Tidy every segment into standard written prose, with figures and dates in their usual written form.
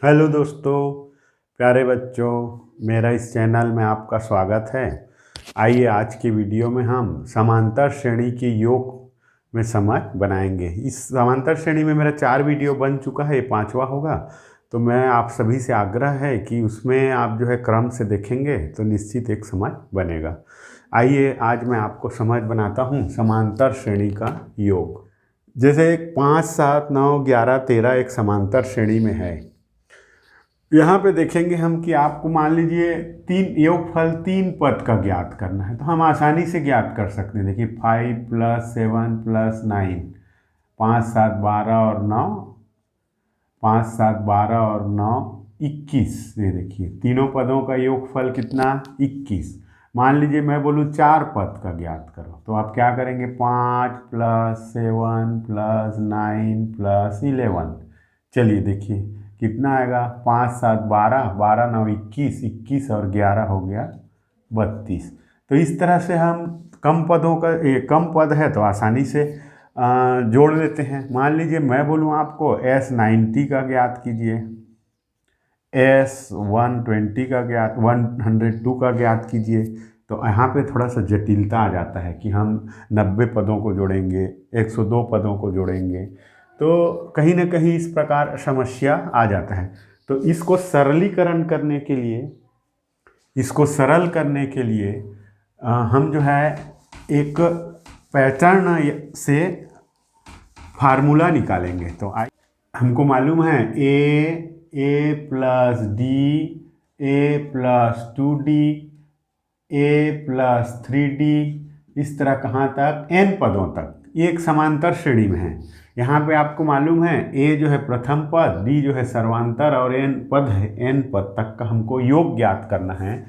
Hello दोस्तों, प्यारे बच्चों, मेरा इस चैनल में आपका स्वागत है। आइए आज की वीडियो में हम समांतर श्रेणी के योग में समझ बनाएंगे। इस समांतर श्रेणी में मेरा 4 वीडियो बन चुका है, ये 5वां होगा। तो मैं आप सभी से आग्रह है कि उसमें आप जो है क्रम से देखेंगे तो निश्चित एक समझ बनेगा। आइए आज मैं आपको समझ बनाता हूँ समांतर श्रेणी का योग। जैसे 5, 7, 9, 11, 13 एक समांतर श्रेणी में है। यहाँ पे देखेंगे हम कि आपको मान लीजिए योगफल 3 पद का ज्ञात करना है, तो हम आसानी से ज्ञात कर सकते हैं। देखिए 5 + 7 + 9, 5, 7, 12 और 9, 5, 7, 12 और 9, 21। ये देखिए तीनों पदों का योगफल कितना, 21। मान लीजिए मैं बोलूँ 4 पद का ज्ञात करो, तो आप क्या करेंगे, 5 + 7 + 9 + 11। चलिए देखिए कितना आएगा, 5, 7, 12, 12, 9, 21, 21 और 11 हो गया 32। तो इस तरह से हम कम पद है तो आसानी से जोड़ लेते हैं। मान लीजिए मैं बोलूँ आपको S90 का ज्ञात कीजिए, S120 का ज्ञात, 102 का ज्ञात कीजिए। तो यहाँ पे थोड़ा सा जटिलता आ जाता है कि हम 90 पदों को जोड़ेंगे, 102 पदों को जोड़ेंगे, तो कहीं ना कहीं इस प्रकार समस्या आ जाता है। तो इसको सरलीकरण करने के लिए, इसको सरल करने के लिए हम जो है एक पैटर्न से फार्मूला निकालेंगे। तो हमको मालूम है a + d, a + 2d, a + 3d, इस तरह कहाँ तक, n पदों तक। ये एक समांतर श्रेणी में है। यहाँ पे आपको मालूम है a जो है प्रथम पद, d जो है सर्वांतर और n पद है, n पद तक का हमको योग ज्ञात करना है।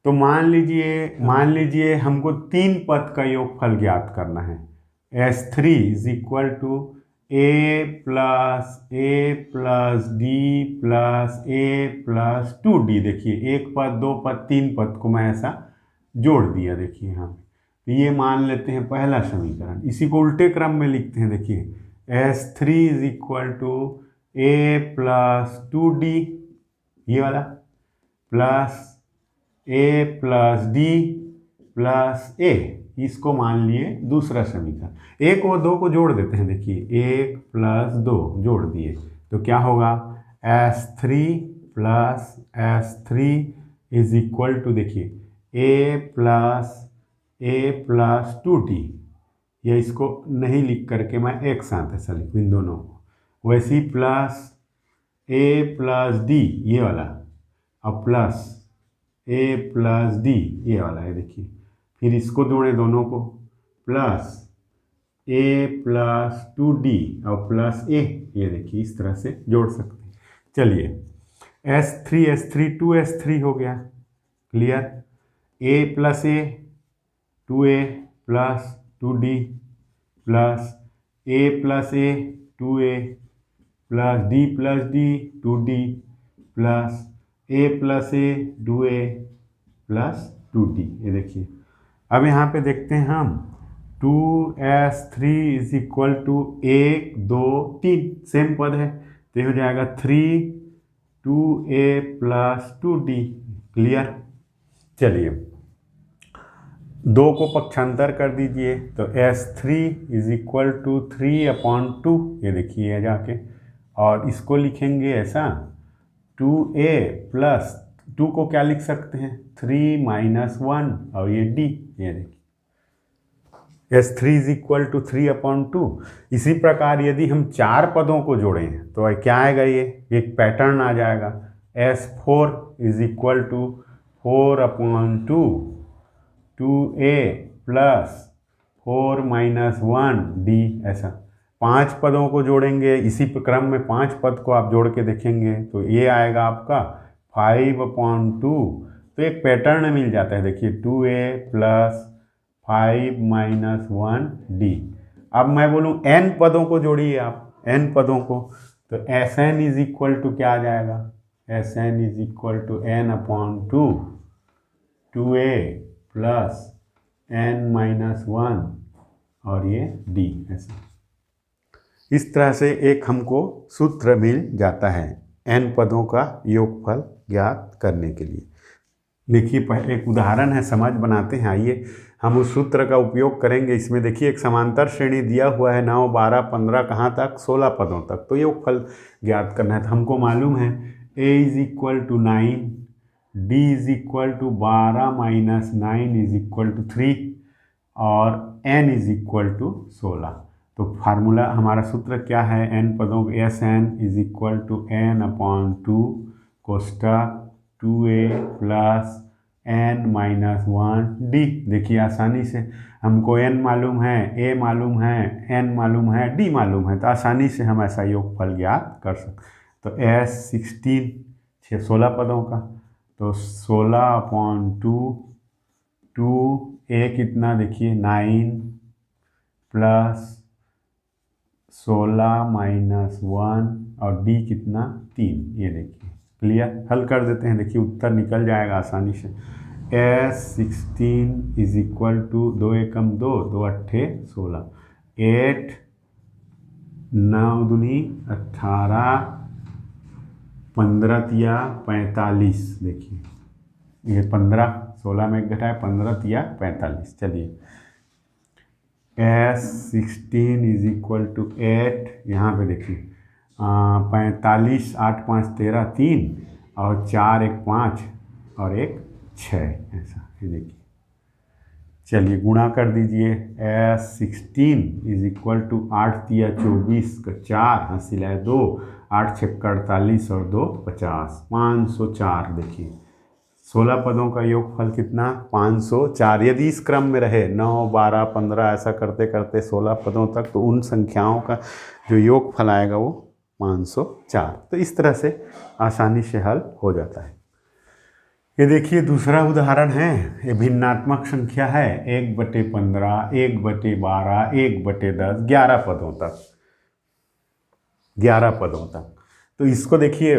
तो मान लीजिए हमको 3 पद का योगफल ज्ञात करना है। S3 = a + d + a + 2d। देखिए 1 पद, 2 पद, 3 पद को मैं ऐसा जोड़ दिया। देखिए यहाँ पे ये मान लेते हैं पहला समीकरण। इसी को उल्टे क्रम में लिखते हैं। देखिए S3 = a + 2d, ये वाला, प्लस a + d + a, इसको मान लिए दूसरा समीकरण। 1 और 2 को जोड़ देते हैं। देखिए 1 + 2 जोड़ दिए तो क्या होगा, S3 + S3 = देखिए a + 2d। ये इसको नहीं लिख करके मैं एक साथ ऐसा लिखूँ इन दोनों को। वैसे ही प्लस a + d, ये वाला, और प्लस a + d, ये वाला है। देखिए फिर इसको जोड़े दोनों को, प्लस a + 2d और प्लस a। ये देखिए इस तरह से जोड़ सकते हैं। चलिए S3 2S3 हो गया, clear. a + a 2a + 2d plus a + a 2a plus d + d 2d plus a + a 2a + 2d। ये देखिए अब यहाँ पे देखते हैं हम 2S3 = 1, 2, 3 सेम पद है, तो ये हो जाएगा 3 2a + 2d, क्लियर। चलिए 2 को पक्षांतर कर दीजिए तो S3 = 3/2। ये देखिए जाके, और इसको लिखेंगे ऐसा 2a + 2 को क्या लिख सकते हैं, 3 - 1, और ये d। ये देखिए S3 = 3/2। इसी प्रकार यदि हम 4 पदों को जोड़ें तो क्या आएगा, ये एक पैटर्न आ जाएगा। S4 = 4/2, 2a + 4 - 1d, ऐसा 5 पदों को जोड़ेंगे। इसी क्रम में 5 पद को आप जोड़ के देखेंगे तो ये आएगा आपका 5/2। तो एक पैटर्न मिल जाता है। देखिए 2a + 5 - 1d। अब मैं बोलूँ n पदों को जोड़िए आप, n पदों को, तो Sn = क्या आ जाएगा, Sn = n/2, 2a + n - 1 और ये d। ऐसा इस तरह से एक हमको सूत्र मिल जाता है। n पदों का योगफल ज्ञात करने के लिए। देखिए एक उदाहरण है, समझ बनाते हैं। आइए हम उस सूत्र का उपयोग करेंगे। इसमें देखिए एक समांतर श्रेणी दिया हुआ है 9, 12, 15 कहाँ तक, 16 पदों तक। तो योगफल ज्ञात करना है। तो हमको मालूम है a is equal to 9, d is equal to 12 minus 9 is equal to 3 और n इज इक्वल टू 16। तो फार्मूला हमारा सूत्र क्या है, n पदों का S n is equal to n upon 2 कोष्टक 2a plus n minus 1 d। देखिए आसानी से हमको n मालूम है, a मालूम है, n मालूम है, d मालूम है, तो आसानी से हम ऐसा योगफल ज्ञात कर सकते। तो s 16 पदों का, तो 16 अपॉन 2 a कितना, देखिए 9 प्लस 16 माइनस 1 और d कितना 3। ये देखिए क्लियर, हल कर देते हैं। देखिए उत्तर निकल जाएगा आसानी से। s 16 इज इक्वल टू 2 एकम 2, 2 अट्ठे 16, 8 9 दूनी 18, 15 तिया 45। देखिए ये 15, 16 में एक घटाए 15 तिया 45। चलिए s 16 इज इक्वल टू 8, यहाँ पे देखिए 45, 8 5 13, 3 और 4 1 5 और 1 6, ऐसा। ये देखिए चलिए गुणा कर दीजिए। s 16 इज इक्वल टू 8 तिया 24 का 4, हंसी लाए 2, 8 6 48 और 2 50, 504। देखिए 16 पदों का योगफल कितना, 504। यदि इस क्रम में रहे 9 12 15 ऐसा करते करते 16 पदों तक, तो उन संख्याओं का जो योगफल आएगा वो 504। तो इस तरह से आसानी से हल हो जाता है। ये देखिए दूसरा उदाहरण है। ये भिन्नात्मक संख्या है 1/15, 1/12, 1/10, 11 पदों तक, 11 पदों तक। तो इसको देखिए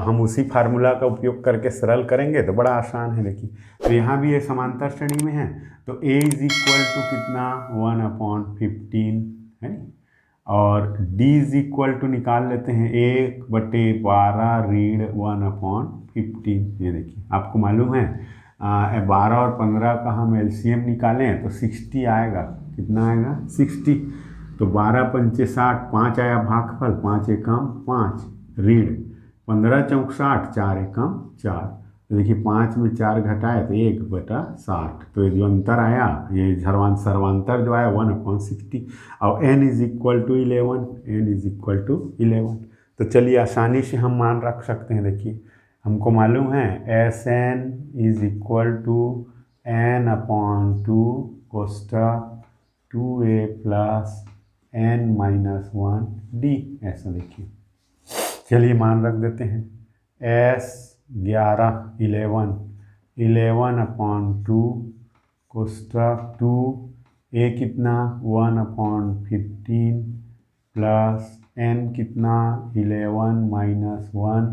हम उसी फार्मूला का उपयोग करके सरल करेंगे तो बड़ा आसान है। देखिए तो यहाँ भी ये समांतर श्रेणी में है, तो a इज इक्वल टू कितना 1/15 है, और d इज इक्वल टू निकाल लेते हैं 1/12 ऋण 1/15। ये देखिए आपको मालूम है 12 और 15 का हम एलसीएम निकालें तो 60 आएगा। कितना आएगा 60। तो 12 पंचे 60, 5 आया भागफल, 5 एकम 5 ऋण 15 चौक 60, 4 एकम 4। तो देखिए 5 में 4 घटाए तो 1/60। तो ये जो अंतर आया, ये सर्वांतर जो आया 1/60 और n is equal to 11, n is equal to 11। तो चलिए आसानी से हम मान रख सकते हैं। देखिए हमको मालूम है Sn is equal to n/2 कोष्टक 2a plus n minus 1 d। ऐसा देखिए चलिए मान रख देते हैं। s 11/2 कोष्टक 2 a कितना 1/15 प्लस n कितना 11 माइनस 1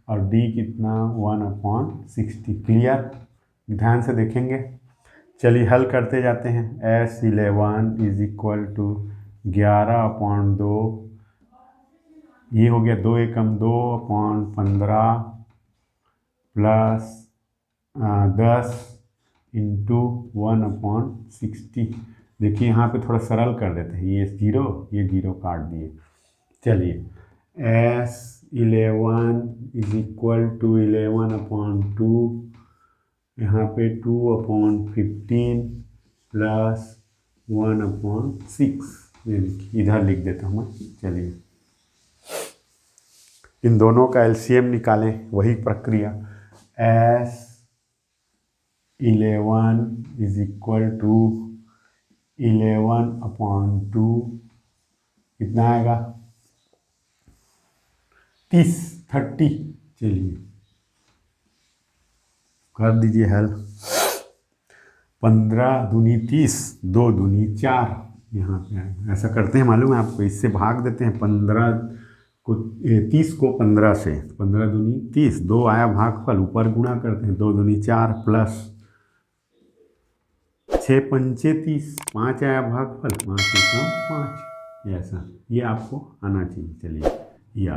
और d कितना 1/60। क्लियर, ध्यान से देखेंगे। चलिए हल करते जाते हैं। s 11 इज इक्वल टू 11/2, ये हो गया 2 एकम 2/15 प्लस 10 इंटू 1/60। देखिए यहाँ पे थोड़ा सरल कर देते हैं, ये 0 काट दिए। चलिए s 11 इज इक्वल टू 11/2, यहाँ पे 2/15 प्लस 1/6। ये देखिए इधर लिख देता हूँ मैं। चलिए इन दोनों का एलसीएम निकालें, वही प्रक्रिया। s 11 इज इक्वल टू 11/2 कितना आएगा 30। चलिए कर दीजिए हल। 15 दूनी 30, 2 दूनी 4 यहाँ पे आएगा। ऐसा करते हैं, मालूम है आपको, इससे भाग देते हैं 30 को 15 से, 15 दूनी 30, 2 आया भागफल, ऊपर गुणा करते हैं 2 दूनी 4 प्लस 6 पंचे 30, 5 आया भागफल, 5 एकम 5। ऐसा ये आपको आना चाहिए। चलिए या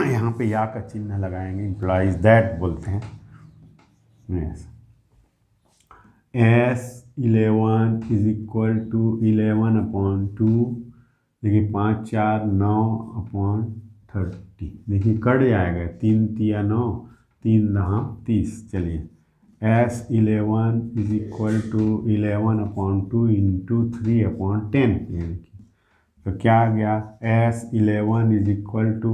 यहाँ पे या का चिन्ह लगाएंगे, इम्प्लाइज दैट बोलते हैं। S11 इज इक्वल टू 11/2, देखिए 5 4 9/30, देखिए कट जाएगा, 3 तिया 9, 3 दहा 30। चलिए S11 is equal to 11/2 into 3/10, ये देखिए तो क्या आ गया, S11 इज इक्वल टू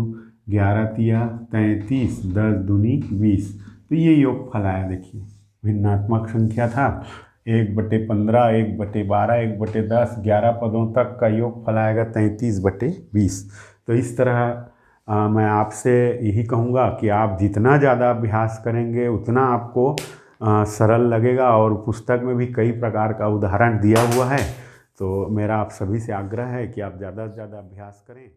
11 तिया 33, 10 दूनी 20। तो ये योगफल आया, देखिए भिन्नात्मक संख्या था, 1/15, 1/12, 1/10, 11 पदों तक का योगफल आएगा 33/20। तो इस तरह मैं आपसे यही कहूँगा कि आप जितना ज़्यादा अभ्यास करेंगे उतना आपको सरल लगेगा, और पुस्तक में भी कई प्रकार का उदाहरण दिया हुआ है। तो मेरा आप सभी से आग्रह है कि आप ज़्यादा से ज़्यादा अभ्यास करें।